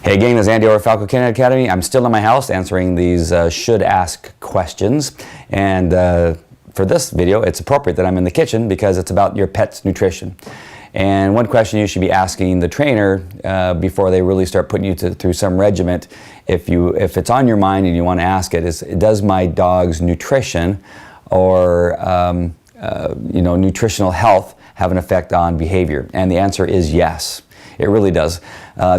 Hey gang, this is Andy over Falco Canine Academy. I'm still in my house answering these should ask questions, and for this video it's appropriate that I'm in the kitchen because it's about your pet's nutrition. And one question you should be asking the trainer before they really start putting you through some regiment, if it's on your mind and you want to ask it, is does my dog's nutrition or nutritional health have an effect on behavior? And the answer is yes. It really does.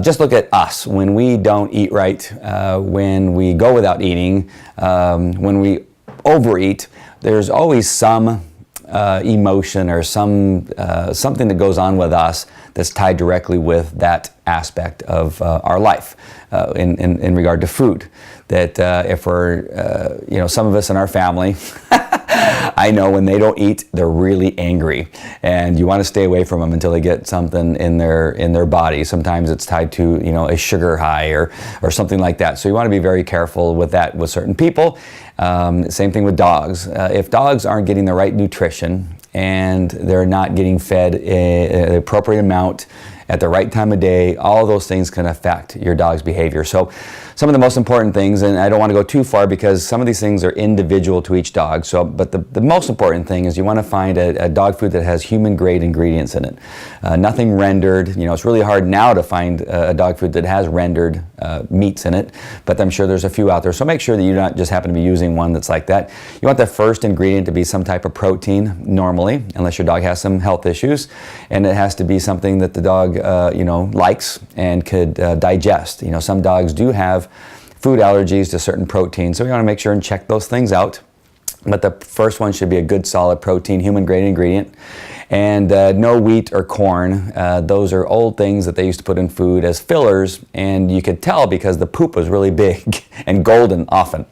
Just look at us. When we don't eat right, when we go without eating, when we overeat, there's always some emotion or something that goes on with us that's tied directly with that aspect of our life in regard to food. That if we're, some of us in our family, I know when they don't eat, they're really angry, and you want to stay away from them until they get something in their body. Sometimes it's tied to a sugar high or something like that. So you want to be very careful with that with certain people. Same thing with dogs. If dogs aren't getting the right nutrition and they're not getting fed the appropriate amount at the right time of day, all of those things can affect your dog's behavior. So some of the most important things, and I don't want to go too far because some of these things are individual to each dog, but the most important thing is you want to find a dog food that has human grade ingredients in it. Nothing rendered. It's really hard now to find a dog food that has rendered meats in it, but I'm sure there's a few out there. So make sure that you don't just happen to be using one that's like that. You want the first ingredient to be some type of protein normally, unless your dog has some health issues, and it has to be something that the dog likes and could digest. Some dogs do have food allergies to certain proteins, so we want to make sure and check those things out. But the first one should be a good solid protein, human grade ingredient, and no wheat or corn. Those are old things that they used to put in food as fillers, and you could tell because the poop was really big and golden often.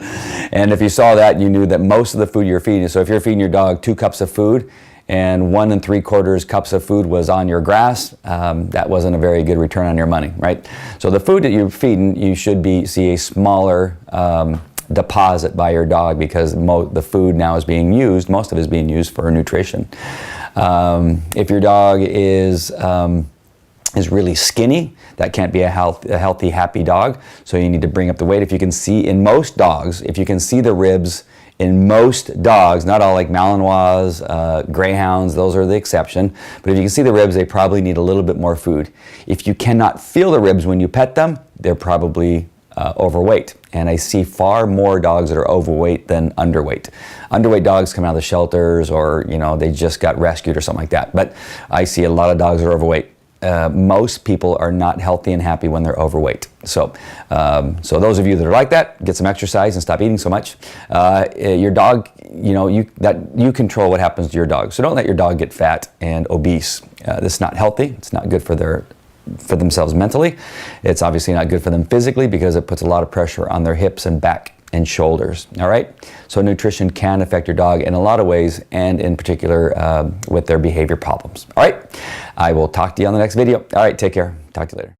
And if you saw that, you knew that most of the food you're feeding, so if you're feeding your dog 2 cups of food and 1 3/4 cups of food was on your grass, that wasn't a very good return on your money, right? So the food that you're feeding, you should see a smaller deposit by your dog because the food now is being used, most of it is being used for nutrition. If your dog is really skinny, that can't be a healthy, happy dog, so you need to bring up the weight. If you can see in most dogs, if you can see the ribs in most dogs, not all like Malinois, Greyhounds, those are the exception, but if you can see the ribs, they probably need a little bit more food. If you cannot feel the ribs when you pet them, they're probably overweight. And I see far more dogs that are overweight than underweight. Underweight dogs come out of the shelters or, they just got rescued or something like that. But I see a lot of dogs that are overweight. Most people are not healthy and happy when they're overweight. So those of you that are like that, get some exercise and stop eating so much. Your dog, you control what happens to your dog. So don't let your dog get fat and obese. This is not healthy. It's not good for themselves mentally. It's obviously not good for them physically because it puts a lot of pressure on their hips and back and shoulders. All right. So nutrition can affect your dog in a lot of ways, and in particular with their behavior problems. All right. I will talk to you on the next video. All right. Take care. Talk to you later.